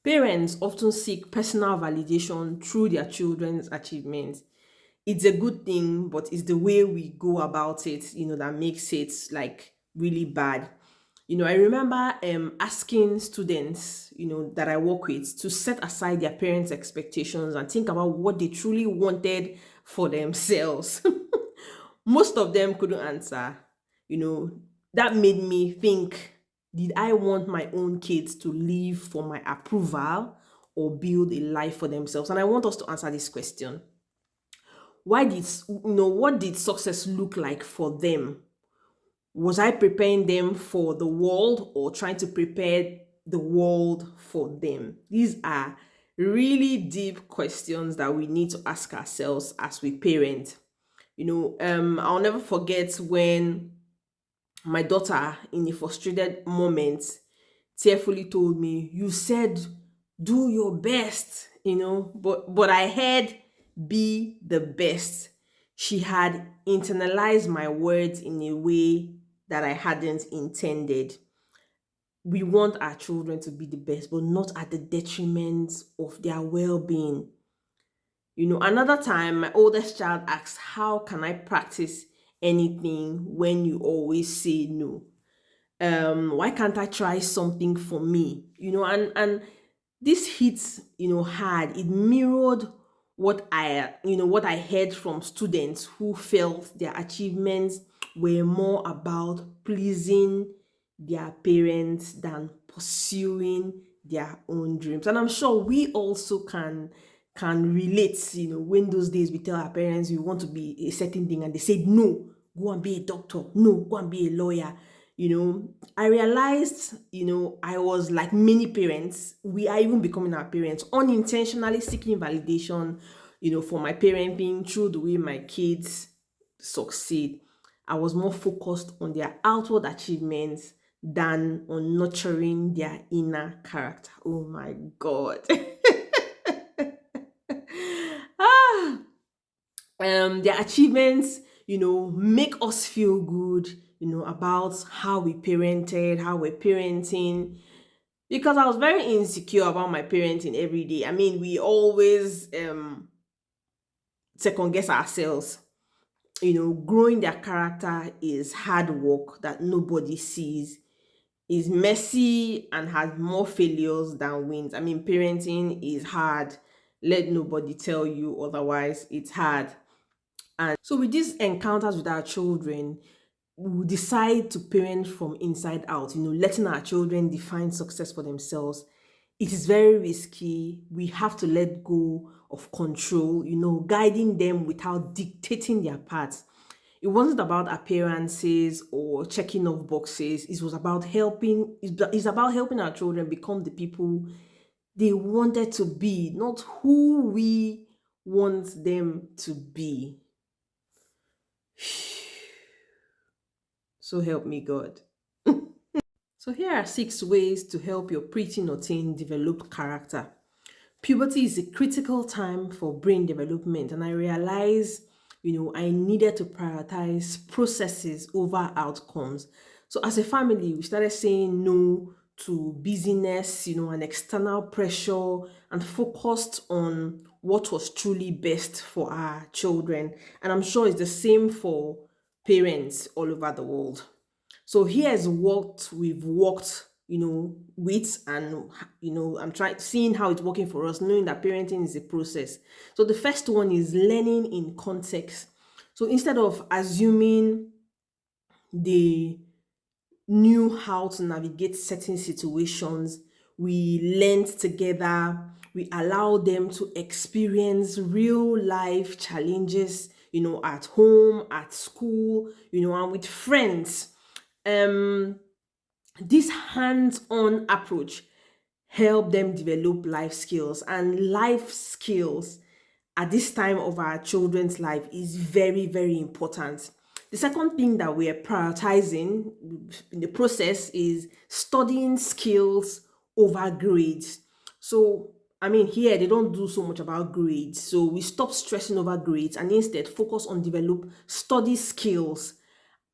Parents often seek personal validation through their children's achievements. It's a good thing, but it's the way we go about it, that makes it like really bad. I remember asking students, that I work with to set aside their parents' expectations and think about what they truly wanted for themselves. Most of them couldn't answer. You know, that made me think, did I want my own kids to live for my approval or build a life for themselves? And I want us to answer this question. What did success look like for them? Was I preparing them for the world or trying to prepare the world for them? These are really deep questions that we need to ask ourselves as we parent. I'll never forget when my daughter, in a frustrated moment, tearfully told me, "You said do your best, but I heard be the best." She had internalized my words in a way that I hadn't intended. We want our children to be the best, but not at the detriment of their well being. Another time, my oldest child asked, "How can I practice anything when you always say no? Why can't I try something for me?" And this hits hard. It mirrored what I heard from students who felt their achievements were more about pleasing their parents than pursuing their own dreams. And I'm sure we also can relate, when those days we tell our parents we want to be a certain thing and they said no, go and be a doctor, no, go and be a lawyer. I realized, I was like many parents. We are even becoming our parents, unintentionally seeking validation, for my parenting through the way my kids succeed. I was more focused on their outward achievements than on nurturing their inner character. Oh my God. ah, their achievements, make us feel good, about how we parented, how we're parenting. Because I was very insecure about my parenting every day. I mean, we always second guess ourselves. Growing their character is hard work that nobody sees, is messy and has more failures than wins. I mean, parenting is hard. Let nobody tell you otherwise. It's hard. And so, with these encounters with our children, we decide to parent from inside out, letting our children define success for themselves. It is very risky. We have to let go of control, guiding them without dictating their paths. It wasn't about appearances or checking off boxes. It was about it's about helping our children become the people they wanted to be, not who we want them to be. So help me God. So here are 6 ways to help your preteen or teen develop character. Puberty is a critical time for brain development, and I realized, I needed to prioritize processes over outcomes. So as a family, we started saying no to busyness, and external pressure, and focused on what was truly best for our children. And I'm sure it's the same for parents all over the world. So here's what we've worked, with, and I'm trying seeing how it's working for us, knowing that parenting is a process. So the first one is learning in context. So instead of assuming they knew how to navigate certain situations, we learned together, we allowed them to experience real life challenges, at home, at school, and with friends. um this hands-on approach help them develop life skills, and life skills at this time of our children's life is very, very important. The second thing that we are prioritizing in the process is studying skills over grades. So I mean, here they don't do so much about grades, so we stop stressing over grades and instead focus on develop study skills.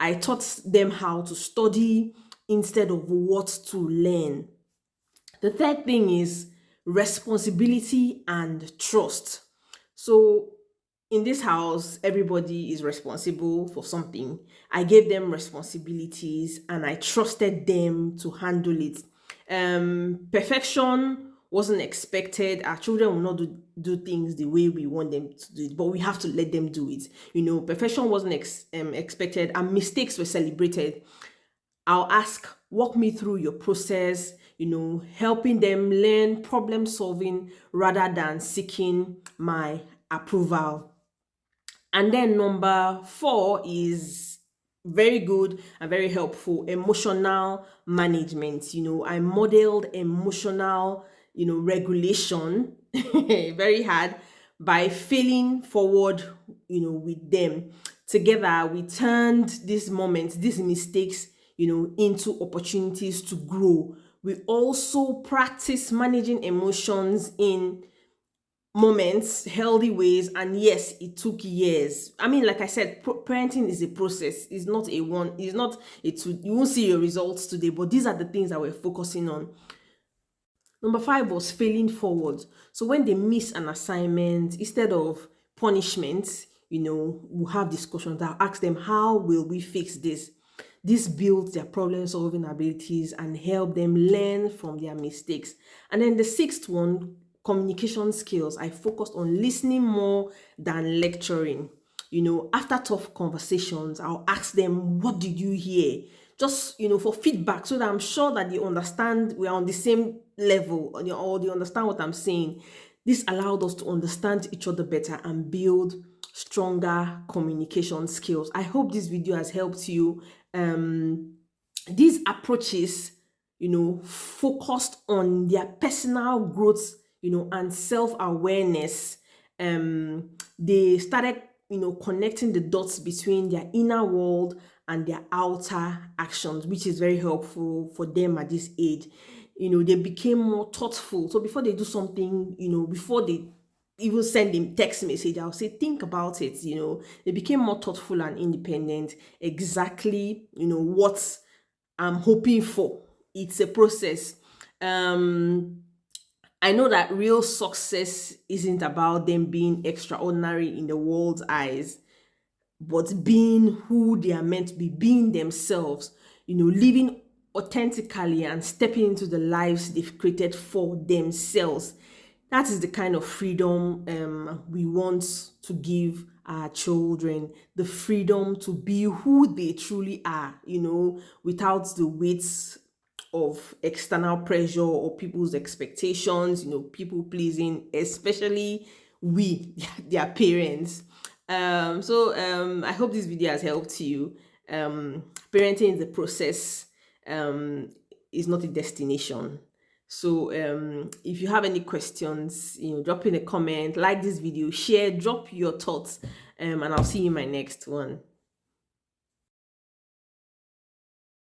I taught them how to study instead of what to learn. The third thing is responsibility and trust. So in this house, everybody is responsible for something. I gave them responsibilities and I trusted them to handle it. Perfection wasn't expected. Our children will not do things the way we want them to do it, but we have to let them do it. Perfection wasn't expected, and mistakes were celebrated. I'll ask, walk me through your process, helping them learn problem solving rather than seeking my approval. And then number 4 is very good and very helpful: emotional management. I modeled emotional, regulation, very hard, by failing forward, with them. Together, we turned these moments, these mistakes, into opportunities to grow. We also practice managing emotions in moments, healthy ways, and yes, it took years. I mean, like I said, parenting is a process. It's not a one. It's not a two. You won't see your results today, but these are the things that we're focusing on. Number 5 was failing forward. So when they miss an assignment, instead of punishment, we'll have discussions. I'll ask them, how will we fix this? This builds their problem solving abilities and help them learn from their mistakes. And then the 6th one, communication skills. I focused on listening more than lecturing. After tough conversations, I'll ask them, what did you hear? Just, for feedback, so that I'm sure that they understand we are on the same level, or they understand what I'm saying. This allowed us to understand each other better and build stronger communication skills. I hope this video has helped you. These approaches, focused on their personal growth, and self-awareness. They started, connecting the dots between their inner world and their outer actions, which is very helpful for them at this age. They became more thoughtful. So before they do something, before they even send a text message, I'll say, think about it. They became more thoughtful and independent. Exactly, what I'm hoping for. It's a process. I know that real success isn't about them being extraordinary in the world's eyes, but being who they are meant to be, being themselves, living authentically and stepping into the lives they've created for themselves. That is the kind of freedom we want to give our children, the freedom to be who they truly are, without the weight of external pressure or people's expectations, people pleasing, especially we, their parents. I hope this video has helped you. Parenting is a process, is not a destination. So if you have any questions, drop in a comment, like this video, share, drop your thoughts, and I'll see you in my next one.